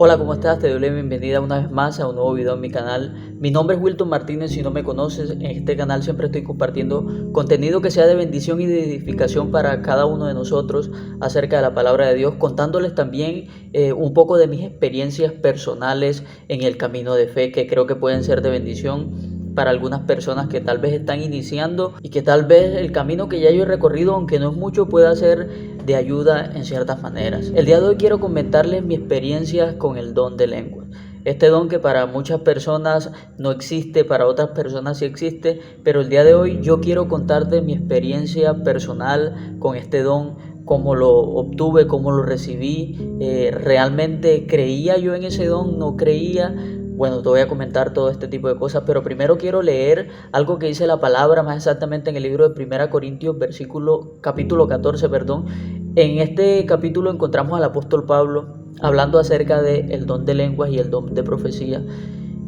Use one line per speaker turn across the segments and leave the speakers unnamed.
Hola, ¿cómo estás? Te doy la bienvenida una vez más a un nuevo video en mi canal. Mi nombre es Wilton Martínez. Si no me conoces, en este canal siempre estoy compartiendo contenido que sea de bendición y de edificación para cada uno de nosotros acerca de la palabra de Dios, contándoles también un poco de mis experiencias personales en el camino de fe, que creo que pueden ser de bendición para algunas personas que tal vez están iniciando y que tal vez el camino que ya yo he recorrido, aunque no es mucho, pueda ser de ayuda en ciertas maneras. El día de hoy quiero comentarles mi experiencia con el don de lenguas. Este don que para muchas personas no existe, para otras personas sí existe, pero el día de hoy yo quiero contarte mi experiencia personal con este don, cómo lo obtuve, cómo lo recibí, realmente creía yo en ese don, no creía. Bueno, te voy a comentar todo este tipo de cosas, pero primero quiero leer algo que dice la palabra, más exactamente en el libro de 1 Corintios, capítulo 14, perdón. En este capítulo encontramos al apóstol Pablo hablando acerca del don de lenguas y el don de profecía.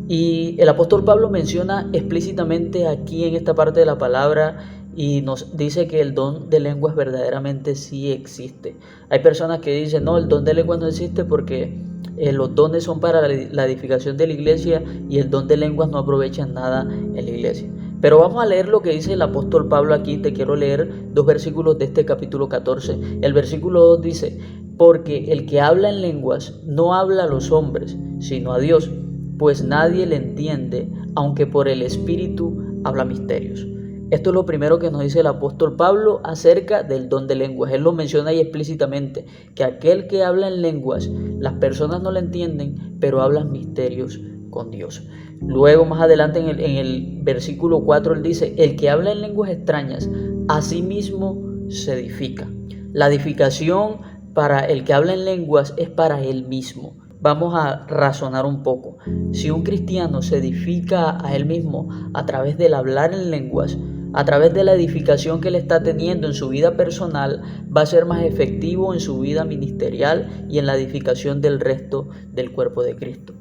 Y el apóstol Pablo menciona explícitamente aquí en esta parte de la palabra y nos dice que el don de lenguas verdaderamente sí existe. Hay personas que dicen, no, el don de lenguas no existe porque los dones son para la edificación de la iglesia y el don de lenguas no aprovecha nada en la iglesia. Pero vamos a leer lo que dice el apóstol Pablo aquí. Te quiero leer 2 versículos de este capítulo 14. El versículo 2 dice, porque el que habla en lenguas no habla a los hombres, sino a Dios, pues nadie le entiende, aunque por el Espíritu habla misterios. Esto es lo primero que nos dice el apóstol Pablo acerca del don de lenguas. Él lo menciona ahí explícitamente, que aquel que habla en lenguas, las personas no le entienden, pero hablan misterios con Dios. Luego más adelante en el versículo 4 él dice, el que habla en lenguas extrañas, a sí mismo se edifica. La edificación para el que habla en lenguas es para él mismo. Vamos a razonar un poco. Si un cristiano se edifica a él mismo a través del hablar en lenguas, a través de la edificación que él está teniendo en su vida personal, va a ser más efectivo en su vida ministerial y en la edificación del resto del cuerpo de Cristo.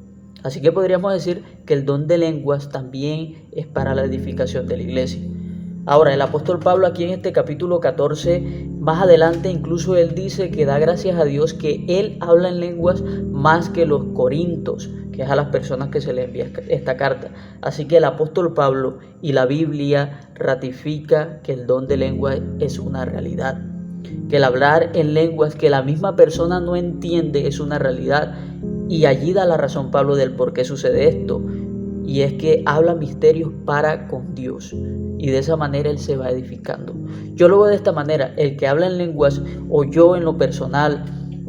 Así que podríamos decir que el don de lenguas también es para la edificación de la iglesia. Ahora, el apóstol Pablo aquí en este capítulo 14, más adelante incluso él dice que da gracias a Dios que él habla en lenguas más que los corintos, que es a las personas que se le envía esta carta. Así que el apóstol Pablo y la Biblia ratifica que el don de lenguas es una realidad. Que el hablar en lenguas que la misma persona no entiende es una realidad. Y allí da la razón Pablo del por qué sucede esto. Y es que habla misterios para con Dios. Y de esa manera él se va edificando. Yo lo veo de esta manera. El que habla en lenguas, o yo en lo personal,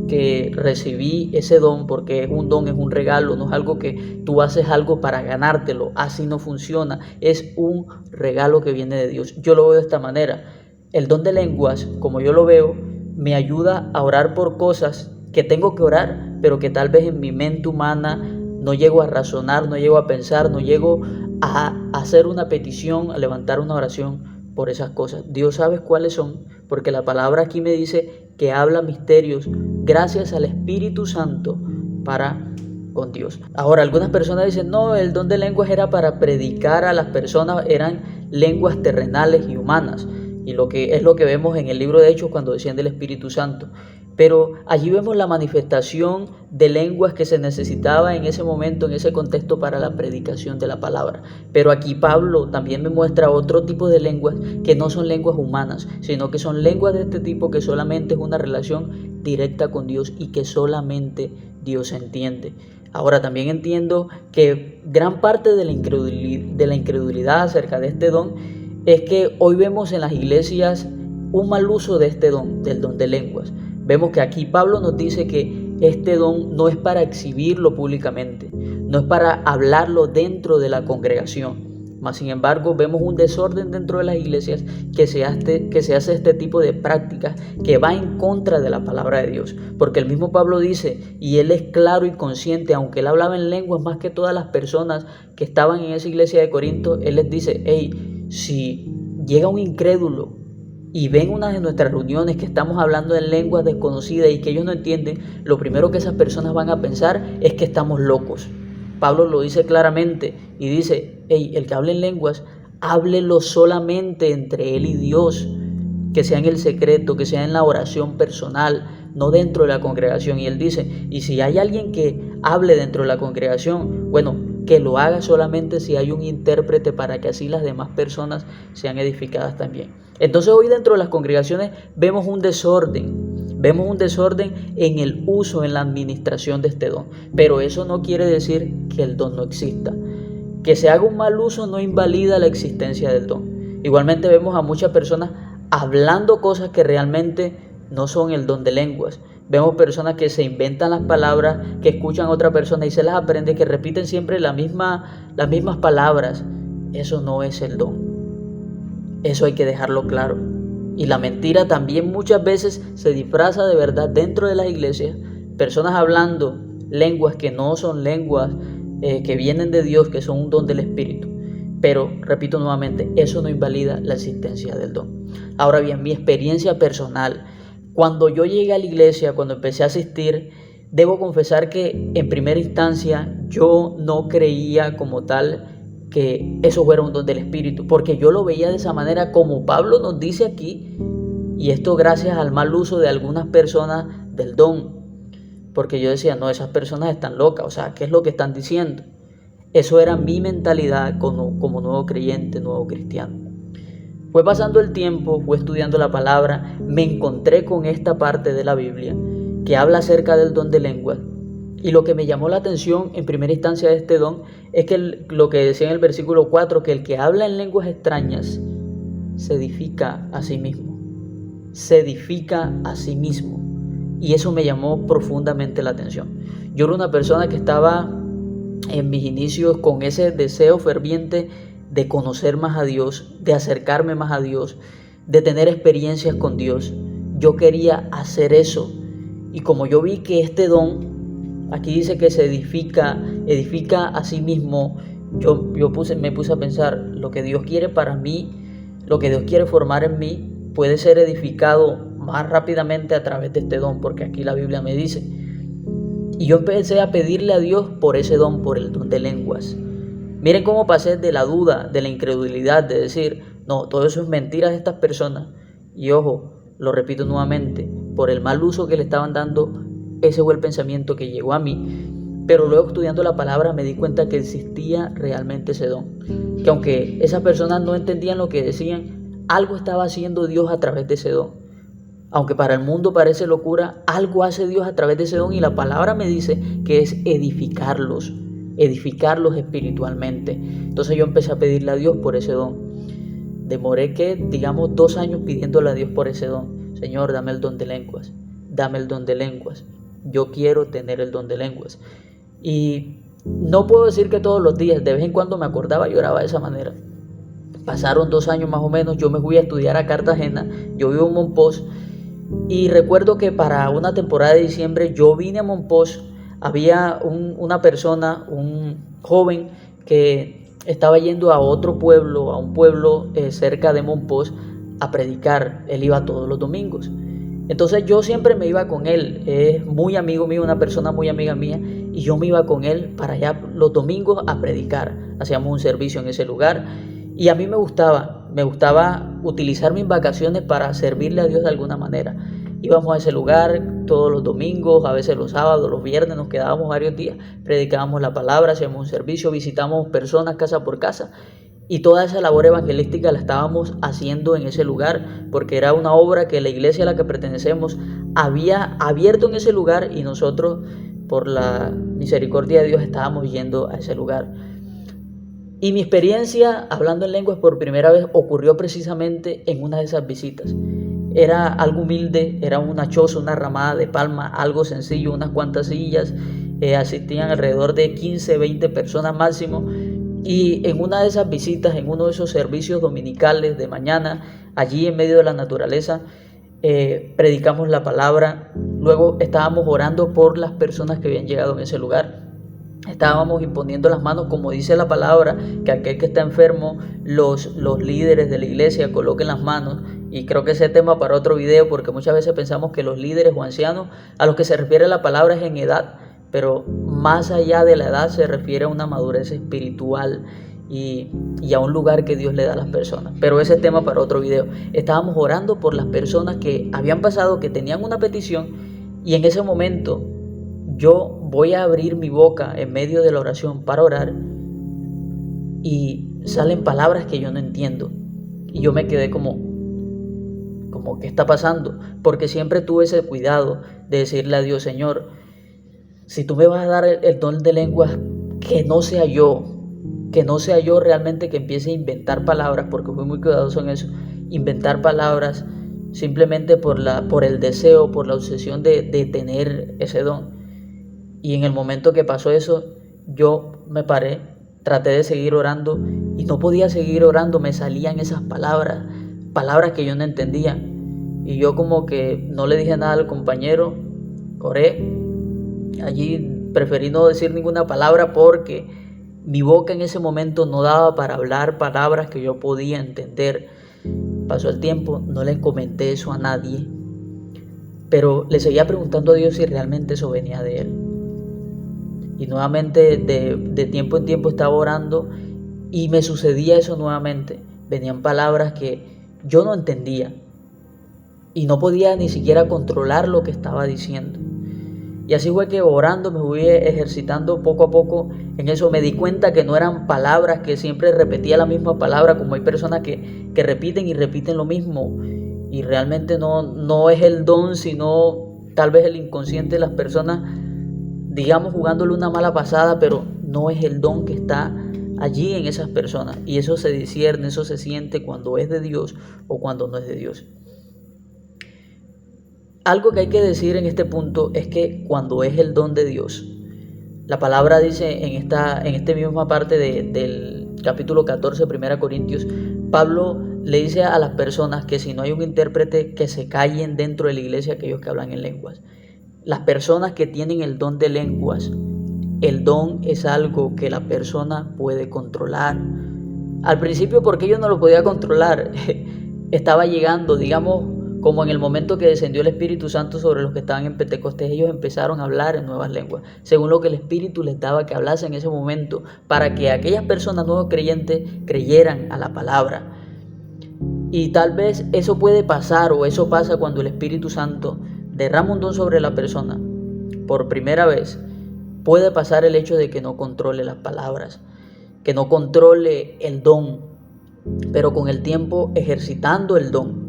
que recibí ese don, porque es un don, es un regalo, no es algo que tú haces algo para ganártelo. Así no funciona. Es un regalo que viene de Dios. Yo lo veo de esta manera. El don de lenguas, como yo lo veo, me ayuda a orar por cosas que tengo que orar, pero que tal vez en mi mente humana no llego a razonar, no llego a pensar, no llego a hacer una petición, a levantar una oración por esas cosas. Dios sabe cuáles son, porque la palabra aquí me dice que habla misterios gracias al Espíritu Santo para con Dios. Ahora, algunas personas dicen, no, el don de lenguas era para predicar a las personas, eran lenguas terrenales y humanas. Y es lo que vemos en el libro de Hechos cuando desciende el Espíritu Santo. Pero allí vemos la manifestación de lenguas que se necesitaba en ese momento, en ese contexto para la predicación de la palabra. Pero aquí Pablo también me muestra otro tipo de lenguas que no son lenguas humanas, sino que son lenguas de este tipo que solamente es una relación directa con Dios y que solamente Dios entiende. Ahora también entiendo que gran parte de la incredulidad acerca de este don es que hoy vemos en las iglesias un mal uso de este don, del don de lenguas. Vemos que aquí Pablo nos dice que este don no es para exhibirlo públicamente, no es para hablarlo dentro de la congregación. Mas sin embargo vemos un desorden dentro de las iglesias que se hace este tipo de prácticas que va en contra de la palabra de Dios. Porque el mismo Pablo dice, y él es claro y consciente, aunque él hablaba en lenguas más que todas las personas que estaban en esa iglesia de Corinto, él les dice, hey, si llega un incrédulo y ven una de nuestras reuniones que estamos hablando en lenguas desconocidas y que ellos no entienden, lo primero que esas personas van a pensar es que estamos locos. Pablo lo dice claramente y dice, hey, el que hable en lenguas, háblelo solamente entre él y Dios, que sea en el secreto, que sea en la oración personal, no dentro de la congregación. Y él dice, y si hay alguien que hable dentro de la congregación, bueno, que lo haga solamente si hay un intérprete para que así las demás personas sean edificadas también. Entonces hoy dentro de las congregaciones vemos un desorden en el uso, en la administración de este don. Pero eso no quiere decir que el don no exista. Que se haga un mal uso no invalida la existencia del don. Igualmente vemos a muchas personas hablando cosas que realmente no son el don de lenguas. Vemos personas que se inventan las palabras, que escuchan a otra persona y se las aprenden, que repiten siempre las mismas palabras. Eso no es el don. Eso hay que dejarlo claro. Y la mentira también muchas veces se disfraza de verdad dentro de las iglesias. Personas hablando lenguas que no son lenguas que vienen de Dios, que son un don del Espíritu. Pero, repito nuevamente, eso no invalida la existencia del don. Ahora bien, mi experiencia personal, cuando yo llegué a la iglesia, cuando empecé a asistir, debo confesar que en primera instancia yo no creía como tal que eso fuera un don del Espíritu, porque yo lo veía de esa manera como Pablo nos dice aquí, y esto gracias al mal uso de algunas personas del don, porque yo decía, no, esas personas están locas, o sea, ¿qué es lo que están diciendo? Eso era mi mentalidad como nuevo creyente, nuevo cristiano. Fue pasando el tiempo, fue estudiando la palabra, me encontré con esta parte de la Biblia que habla acerca del don de lenguas. Y lo que me llamó la atención en primera instancia de este don es que lo que decía en el versículo 4, que el que habla en lenguas extrañas se edifica a sí mismo. Se edifica a sí mismo. Y eso me llamó profundamente la atención. Yo era una persona que estaba en mis inicios con ese deseo ferviente de conocer más a Dios, de acercarme más a Dios, de tener experiencias con Dios. Yo quería hacer eso. Y como yo vi que este don, aquí dice que se edifica a sí mismo, yo me puse a pensar, lo que Dios quiere para mí, lo que Dios quiere formar en mí, puede ser edificado más rápidamente a través de este don, porque aquí la Biblia me dice. Y yo empecé a pedirle a Dios por ese don, por el don de lenguas. Miren cómo pasé de la duda, de la incredulidad, de decir, no, todo eso es mentira de estas personas. Y ojo, lo repito nuevamente, por el mal uso que le estaban dando, ese fue el pensamiento que llegó a mí. Pero luego estudiando la palabra me di cuenta que existía realmente ese don. Que aunque esas personas no entendían lo que decían, algo estaba haciendo Dios a través de ese don. Aunque para el mundo parece locura, algo hace Dios a través de ese don y la palabra me dice que es edificarlos espiritualmente. Entonces yo empecé a pedirle a Dios por ese don. Demoré 2 años pidiéndole a Dios por ese don. Señor, dame el don de lenguas, dame el don de lenguas. Yo quiero tener el don de lenguas. Y no puedo decir que todos los días, de vez en cuando me acordaba y oraba de esa manera. Pasaron 2 años más o menos, yo me fui a estudiar a Cartagena, yo vivo en Mompox. Y recuerdo que para una temporada de diciembre yo vine a Mompox. Había una persona, un joven que estaba yendo a otro pueblo, a un pueblo cerca de Mompox a predicar. Él iba todos los domingos. Entonces yo siempre me iba con él. Es muy amigo mío, una persona muy amiga mía. Y yo me iba con él para allá los domingos a predicar. Hacíamos un servicio en ese lugar. Y a mí me gustaba utilizar mis vacaciones para servirle a Dios de alguna manera. Íbamos a ese lugar todos los domingos, a veces los sábados, los viernes, nos quedábamos varios días, predicábamos la palabra, hacíamos un servicio, visitamos personas casa por casa y toda esa labor evangelística la estábamos haciendo en ese lugar porque era una obra que la iglesia a la que pertenecemos había abierto en ese lugar y nosotros, por la misericordia de Dios, estábamos yendo a ese lugar. Y mi experiencia hablando en lenguas por primera vez ocurrió precisamente en una de esas visitas. Era algo humilde, era una choza, una ramada de palma, algo sencillo, unas cuantas sillas. Asistían alrededor de 15, 20 personas máximo. Y en una de esas visitas, en uno de esos servicios dominicales de mañana, allí en medio de la naturaleza, predicamos la palabra. Luego estábamos orando por las personas que habían llegado en ese lugar. Estábamos imponiendo las manos, como dice la palabra, que aquel que está enfermo, los líderes de la iglesia coloquen las manos. Y creo que ese tema para otro video, porque muchas veces pensamos que los líderes o ancianos a los que se refiere la palabra es en edad, pero más allá de la edad se refiere a una madurez espiritual y a un lugar que Dios le da a las personas. Pero ese tema para otro video. Estábamos orando por las personas que habían pasado, que tenían una petición Y en ese momento yo voy a abrir mi boca en medio de la oración para orar y salen palabras que yo no entiendo. Y yo me quedé como ¿qué está pasando? Porque siempre tuve ese cuidado de decirle a Dios, Señor, si tú me vas a dar el don de lenguas, que no sea yo realmente que empiece a inventar palabras, porque fui muy cuidadoso en eso, inventar palabras simplemente por el deseo, por la obsesión de tener ese don. Y en el momento que pasó eso, yo me paré, traté de seguir orando y no podía seguir orando, me salían esas palabras que yo no entendía. Y yo como que no le dije nada al compañero, oré. Allí preferí no decir ninguna palabra porque mi boca en ese momento no daba para hablar palabras que yo podía entender. Pasó el tiempo, no le comenté eso a nadie, pero le seguía preguntando a Dios si realmente eso venía de Él. Y nuevamente de tiempo en tiempo estaba orando y me sucedía eso nuevamente. Venían palabras que yo no entendía y no podía ni siquiera controlar lo que estaba diciendo. Y así fue que orando me fui ejercitando poco a poco en eso. Me di cuenta que no eran palabras que siempre repetía la misma palabra, como hay personas que repiten y repiten lo mismo. Y realmente no es el don, sino tal vez el inconsciente de las personas, digamos, jugándole una mala pasada, pero no es el don que está allí en esas personas. Y eso se discierne, eso se siente cuando es de Dios o cuando no es de Dios. Algo que hay que decir en este punto es que cuando es el don de Dios, la palabra dice en esta misma parte del capítulo 14, 1 Corintios, Pablo le dice a las personas que si no hay un intérprete, que se callen dentro de la iglesia aquellos que hablan en lenguas. Las personas que tienen el don de lenguas, el don es algo que la persona puede controlar. Al principio, porque yo no lo podía controlar, estaba llegando, digamos, como en el momento que descendió el Espíritu Santo sobre los que estaban en Pentecostés, ellos empezaron a hablar en nuevas lenguas, según lo que el Espíritu les daba que hablase en ese momento, para que aquellas personas nuevos creyentes creyeran a la palabra. Y tal vez eso puede pasar, o eso pasa cuando el Espíritu Santo derrama un don sobre la persona. Por primera vez puede pasar el hecho de que no controle las palabras, que no controle el don, pero con el tiempo ejercitando el don,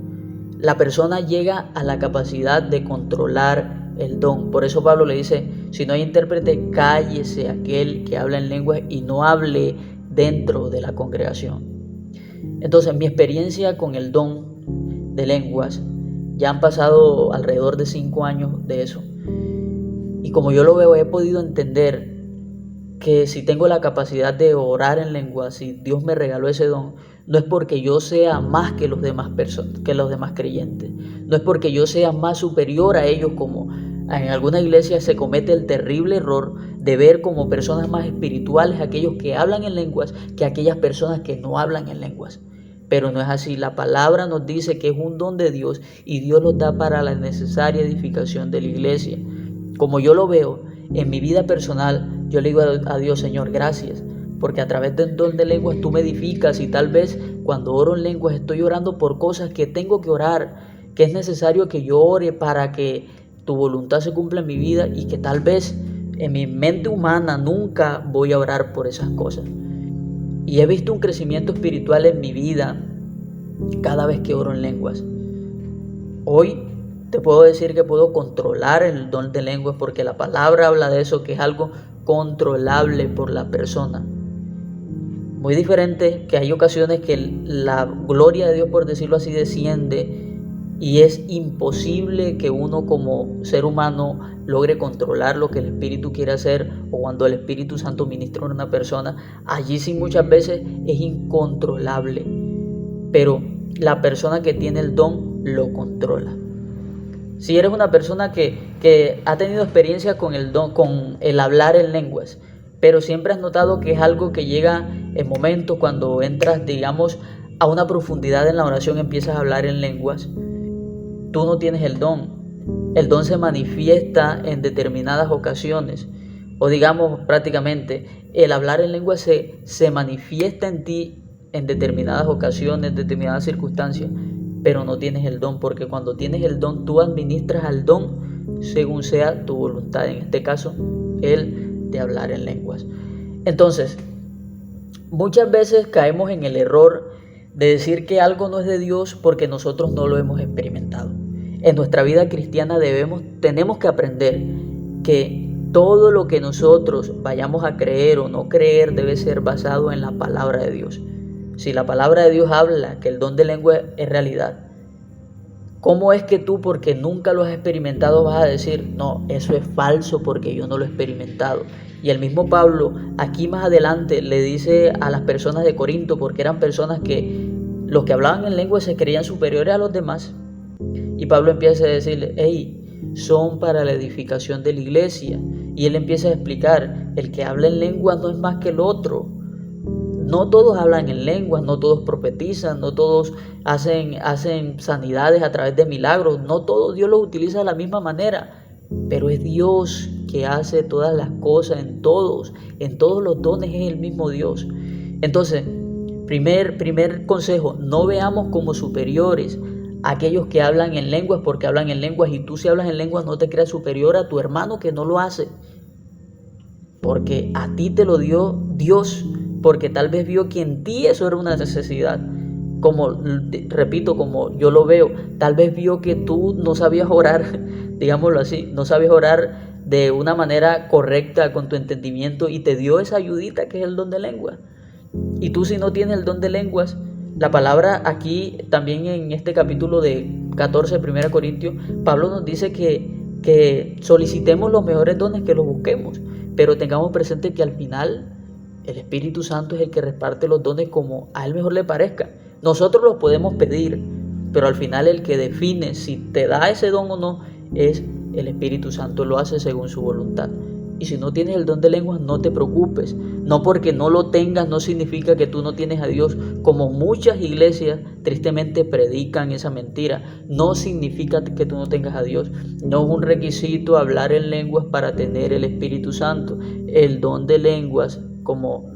la persona llega a la capacidad de controlar el don. Por eso Pablo le dice, si no hay intérprete, cállese aquel que habla en lenguas y no hable dentro de la congregación. Entonces, mi experiencia con el don de lenguas, ya han pasado alrededor de 5 años de eso. Y como yo lo veo, he podido entender que si tengo la capacidad de orar en lenguas, si Dios me regaló ese don, no es porque yo sea más que los demás personas, que los demás creyentes. No es porque yo sea más superior a ellos, como en alguna iglesia se comete el terrible error de ver como personas más espirituales aquellos que hablan en lenguas que aquellas personas que no hablan en lenguas. Pero no es así. La palabra nos dice que es un don de Dios y Dios lo da para la necesaria edificación de la iglesia. Como yo lo veo en mi vida personal, yo le digo a Dios, Señor, gracias, porque a través del don de lenguas tú me edificas, y tal vez cuando oro en lenguas estoy orando por cosas que tengo que orar, que es necesario que yo ore para que tu voluntad se cumpla en mi vida, y que tal vez en mi mente humana nunca voy a orar por esas cosas. Y he visto un crecimiento espiritual en mi vida cada vez que oro en lenguas. Hoy te puedo decir que puedo controlar el don de lenguas, porque la palabra habla de eso, que es algo controlable por la persona. Muy diferente que hay ocasiones que la gloria de Dios, por decirlo así, desciende y es imposible que uno como ser humano logre controlar lo que el Espíritu quiere hacer, o cuando el Espíritu Santo ministra a una persona, allí sí muchas veces es incontrolable, pero la persona que tiene el don lo controla. Si eres una persona que ha tenido experiencia con el don, con el hablar en lenguas, pero siempre has notado que es algo que llega en momentos cuando entras, digamos, a una profundidad en la oración, empiezas a hablar en lenguas, tú no tienes el don. El don se manifiesta en determinadas ocasiones, o digamos prácticamente, el hablar en lenguas se manifiesta en ti en determinadas ocasiones, determinadas circunstancias, pero no tienes el don, porque cuando tienes el don, tú administras al don según sea tu voluntad. En este caso, el de hablar en lenguas. Entonces, muchas veces caemos en el error de decir que algo no es de Dios porque nosotros no lo hemos experimentado. En nuestra vida cristiana tenemos que aprender que todo lo que nosotros vayamos a creer o no creer debe ser basado en la palabra de Dios. Si la palabra de Dios habla que el don de lengua es realidad, ¿cómo es que tú, porque nunca lo has experimentado, vas a decir, no, eso es falso porque yo no lo he experimentado? Y el mismo Pablo, aquí más adelante, le dice a las personas de Corinto, porque eran personas que los que hablaban en lengua se creían superiores a los demás. Y Pablo empieza a decirle, hey, son para la edificación de la iglesia. Y él empieza a explicar, el que habla en lengua no es más que el otro. No todos hablan en lenguas, no todos profetizan, no todos hacen sanidades a través de milagros, no todos Dios los utiliza de la misma manera, pero es Dios que hace todas las cosas en todos los dones es el mismo Dios. Entonces, primer consejo, no veamos como superiores a aquellos que hablan en lenguas porque hablan en lenguas, y tú si hablas en lenguas no te creas superior a tu hermano que no lo hace, porque a ti te lo dio Dios, porque tal vez vio que en ti eso era una necesidad. Como yo lo veo, tal vez vio que tú no sabías orar, digámoslo así, no sabías orar de una manera correcta con tu entendimiento y te dio esa ayudita que es el don de lenguas. Y tú si no tienes el don de lenguas, la palabra aquí también en este capítulo de 14 de 1 Corintios, Pablo nos dice que solicitemos los mejores dones, que los busquemos, pero tengamos presente que al final el Espíritu Santo es el que reparte los dones como a él mejor le parezca. Nosotros los podemos pedir, pero al final el que define si te da ese don o no es el Espíritu Santo, lo hace según su voluntad. Y si no tienes el don de lenguas, no te preocupes. No porque no lo tengas no significa que tú no tienes a Dios, como muchas iglesias tristemente predican esa mentira. No significa que tú no tengas a Dios. No es un requisito hablar en lenguas para tener el Espíritu Santo. El don de lenguas, como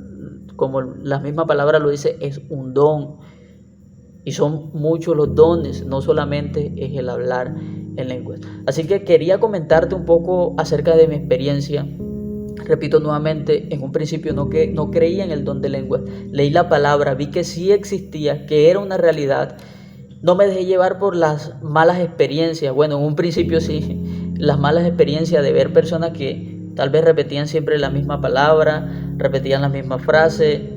la misma palabra lo dice, es un don. Y son muchos los dones, no solamente es el hablar en lenguas. Así que quería comentarte un poco acerca de mi experiencia. Repito nuevamente, en un principio no creía en el don de lenguas. Leí la palabra, vi que sí existía, que era una realidad. No me dejé llevar por las malas experiencias. Bueno, en un principio sí, las malas experiencias de ver personas que tal vez repetían siempre la misma palabra, repetían la misma frase,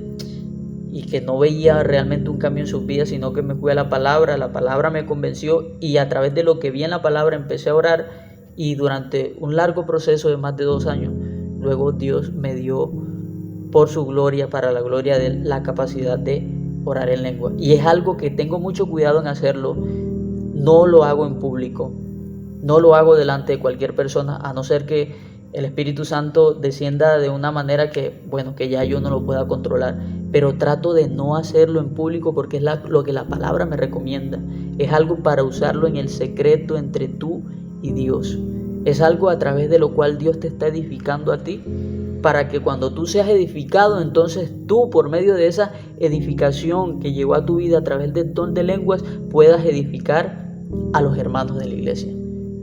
y que no veía realmente un cambio en sus vidas, sino que me fui a la palabra me convenció, y a través de lo que vi en la palabra empecé a orar, y durante un largo proceso de más de 2 años, luego Dios me dio, por su gloria, para la gloria de él, la capacidad de orar en lengua. Y es algo que tengo mucho cuidado en hacerlo. No lo hago en público, no lo hago delante de cualquier persona, a no ser que el Espíritu Santo descienda de una manera que ya yo no lo pueda controlar, pero trato de no hacerlo en público porque es lo que la palabra me recomienda. Es algo para usarlo en el secreto entre tú y Dios. Es algo a través de lo cual Dios te está edificando a ti, para que cuando tú seas edificado, entonces tú, por medio de esa edificación que llegó a tu vida a través del don de lenguas, puedas edificar a los hermanos de la iglesia,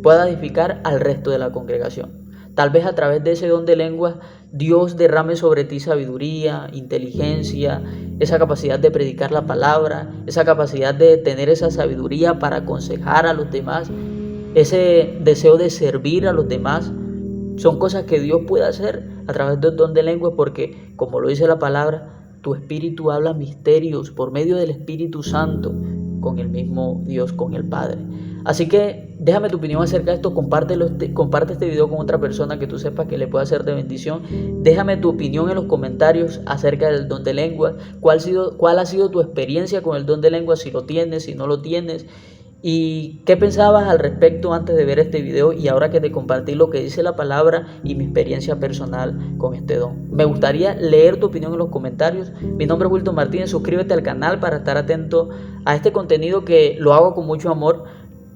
puedas edificar al resto de la congregación. Tal vez a través de ese don de lenguas Dios derrame sobre ti sabiduría, inteligencia, esa capacidad de predicar la palabra, esa capacidad de tener esa sabiduría para aconsejar a los demás, ese deseo de servir a los demás. Son cosas que Dios puede hacer a través del don de lenguas porque, como lo dice la palabra, tu espíritu habla misterios por medio del Espíritu Santo con el mismo Dios, con el Padre. Así que déjame tu opinión acerca de esto, comparte este video con otra persona que tú sepas que le pueda ser de bendición. Déjame tu opinión en los comentarios acerca del don de lenguas, cuál ha sido tu experiencia con el don de lenguas, si lo tienes, si no lo tienes, y qué pensabas al respecto antes de ver este video y ahora que te compartí lo que dice la palabra y mi experiencia personal con este don. Me gustaría leer tu opinión en los comentarios. Mi nombre es Wilton Martínez, suscríbete al canal para estar atento a este contenido que lo hago con mucho amor,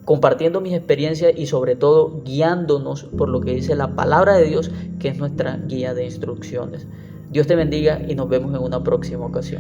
compartiendo mis experiencias y sobre todo guiándonos por lo que dice la palabra de Dios, que es nuestra guía de instrucciones. Dios te bendiga y nos vemos en una próxima ocasión.